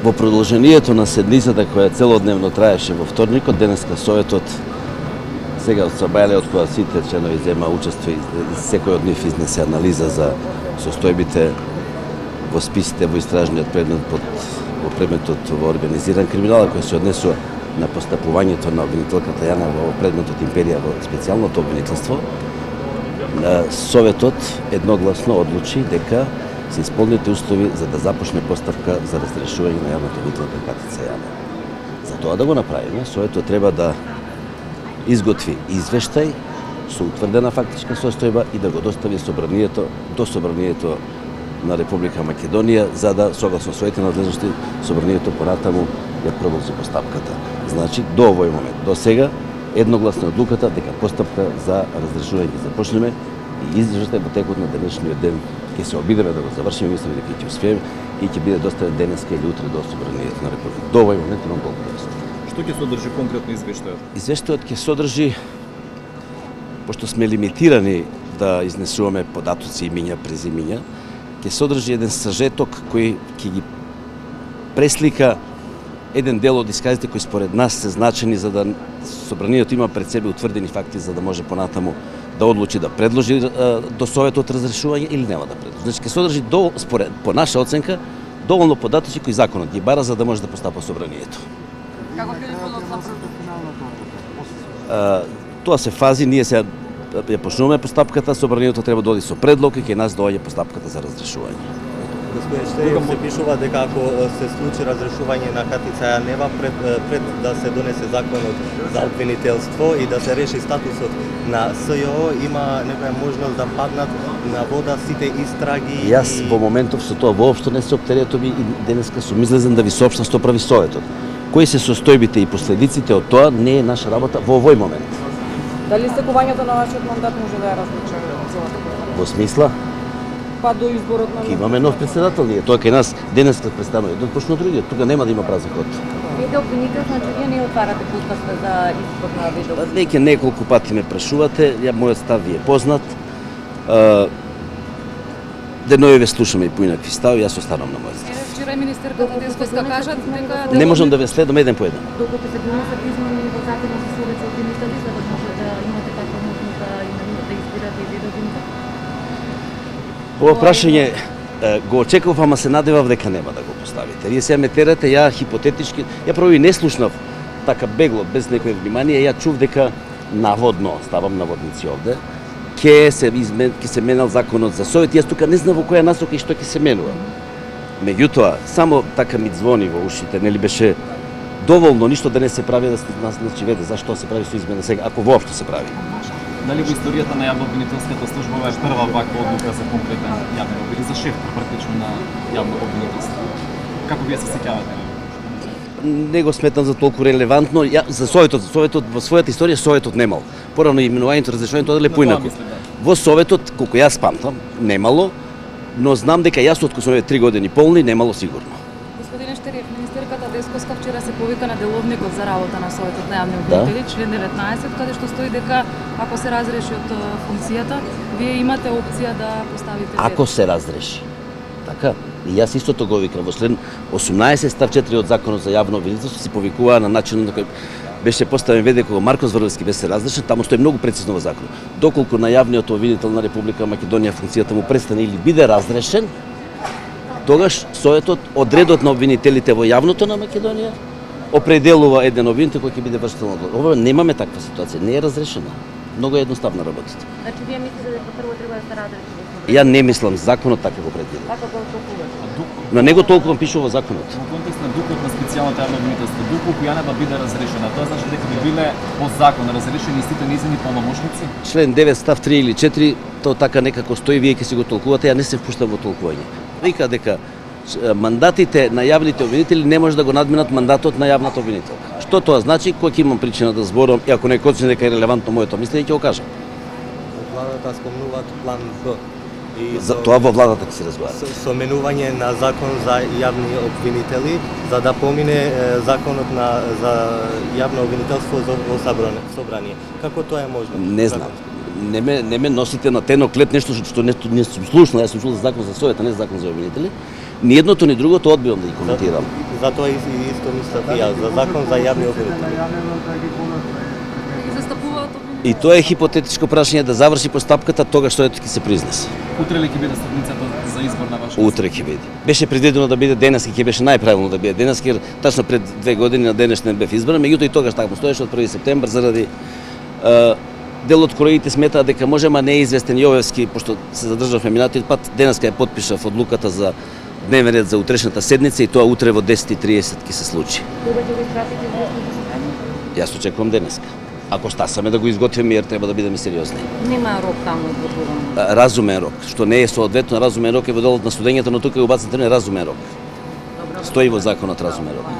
Во продолжението на седмицата која целодневно траеше во вторникот, денеска Советот сега од Собранието, од која сите членови зема учество и секој од нив изнесе анализа за состојбите во списите во истражниот предмет во предметот во организиран криминал, кој се однесува на постапувањето на обвинителката Јана во предметот империја во специјалното обвинителство. Советот едногласно одлучи дека се исполнети услови за да започне постапка за разрешување на јавната обвинителка Катица Јана. За тоа да го направиме, Советот треба да изготви извештај со утврдена фактичка состојба и да го достави до Собранието на Република Македонија, за да, согласно своите надлежности, Собранието понатаму ја продолжи постапката. Значи, до овој момент, до сега, едногласна одлуката дека постапка за разрешување започнеме и извештај во текот на денешниот ден ќе се обидеме да го завршиме, мислам дека ќе успееме и ќе биде доставен денеска или утре до Собранието на Република. До овој момент имам толку да кажам. Што ќе содржи конкретно извештајот? Извештајот ќе содржи, пошто сме лимитирани да изнесуваме податоци, имиња, презимиња, ќе содржи еден сажеток кој ќе ги преслика еден дел од исказите кои според нас се значени за да Собранието има пред себе утврдени факти за да може понатаму да одлучи да предложи до Советот разрешување или нема да предложи. Значи ќе содржи по наша оценка доволно податоци кои законот ги бара за да може да постапа Собранието. Како ќе изгледат Тоа се фази, ние се ја почнуваме постапката, Собранието треба да оди со предлог и ќе нас доаѓа постапката за разрешување. Господин Штеев, се пишува дека ако се случи разрешување на Катица Јанева пред да се донесе законот за обвинителство и да се реши статусот на СЈО, има некоја можност да паднат на вода сите истраги. Јас во моментов со тоа воопшто не се оптеретови и денеска сум излезен да ви соопштам што прави Советот. Кои се состојбите и последиците од тоа не е наша работа во овој момент. Дали секувањето на вашиот мандат може да ја различи целата програма? Во смисла, Па до изборот на... ќе имаме нов председател ние. Тоа кај нас денеска представува еден точно другиот. Тука нема да има празен ход. Вие обвинител, значи вие не отварате путката за избор на видео. Веќе неколку пати ме прашувате, мојот став ви е познат. Денови ве слушаме и поинакви стави, јас останам на мојот став. Вчера министерката Десковска кажат дека... Не можам да ве следам еден по еден. Докато се донесат измени во Законот за совет за обвинители, за да може да имате таква можност да избирате и видео обвинител? Ова прашање го очекував, ама се надевав дека нема да го поставите. Вие сега ме терате, ја хипотетички, ја прави не слушнав така бегло, без некој внимание, ја чув дека наводно, ставам наводници овде, ќе се менал законот за совет. Јас тука не знам во која насока и што ќе се менува. Меѓутоа, само така ми звони во ушите, нели беше доволно ништо да не се прави, да нас не веде зашто се прави со измена сега, ако воопшто се прави. Дали во историјата на јавно обвинителската служба ова е прва ваква одлука за конкретен јавен обвинител, за шеф практично на јавно обвинителство? Како вие се сеќавате? Не го сметам за толку релевантно. За Советот во својата историја Советот немал. Порано именувањето, разрешувањето оделе поинаку. Во Советот, колку јас памтам, немало, но знам дека јас откако сум 3 години полни, немало сигурно. Господине Штериев, министерката Десковска вчера се повика на деловникот за работа на Советот на јавни обвинители, член 19, каде што стои дека ако се разреши од функцијата, вие имате опција да поставите вето. Ако се разреши. Така, и јас истото го викам во член 18 став 4 од Законот за јавно обвинителство се повикува на начинот на кој беше поставен веде кога Марко Зврлевски беше разрешен, таму стои многу прецизно во законот. Доколку на јавниот обвинител на Република Македонија функцијата му престане или биде разрешен, тогаш Советот одредот на обвинителите во јавното на Македонија определува еден обвинител кој ќе биде вршител. Ова немаме таква ситуација, не е разрешена. Многу е едноставна работата. Значи вие мислите дека прво треба да се разреши? Ја не мислам, законот така го предвидува. Како го толкувате? На него толку пишува во законот. Во контекст на духот на специјалното јавно обвинителство, доколку Јанева биде разрешена, тоа значи дека би биле по закон разрешени истите нејзини полномошници? Член 9 став 3 или 4, тоа така некако стои, вие ќе си го толкувате, ја не се впуштам во толкување. Вика дека мандатите на јавните обвинители не може да го надминат мандатот на јавната обвинителка. Што тоа значи? Кој ќе имам причина да зборам и ако некој оцени дека е релевантно моето мислење, ќе го кажам. Владата спомнуваат план Б. За тоа во владата ќе се разговара. Со менување на закон за јавни обвинители, за да помине законот за јавно обвинителство во собрание. Како тоа е можно? Не знам. Не ме носите на тенок лед нешто што не сум слушнал. Јас сум чул за закон за совет, а не закон за обвинители. Ни едното ни другото одбивам да ги коментирам. Затоа исто мислам и јас, за закон за јавни обвинители. Ги застапуваат И тоа е хипотетичко прашање да заврши постапката, тогаш што ќе се признесе. Утре ли ќе биде седмицата за избор на вашата? Утре ќе биде. Беше предвидено да биде денески, ќе беше најправилно да биде денески, jer тачно пред 2 години на денешен бев избран, меѓутоа и тогаш така постоеше од 1 септември заради дел од колегите сметаат дека може, ама не е известен Јовевски, пошто се задржавме минатиот пат, денеска ја потпишав одлуката за дневен ред за утрешната седница и тоа утре во 10:30 ќе се случи. Кога ќе го испратите известно заседание? Јас очекувам денеска. Ако стасаме да го изготвиме, jer треба да бидеме сериозни. Нема рок таму одводувано. Разумен рок, што не е соодветно разумен рок е во делот на студењето, но тука е убацен термин разумен рок. Стои во законот разумен рок.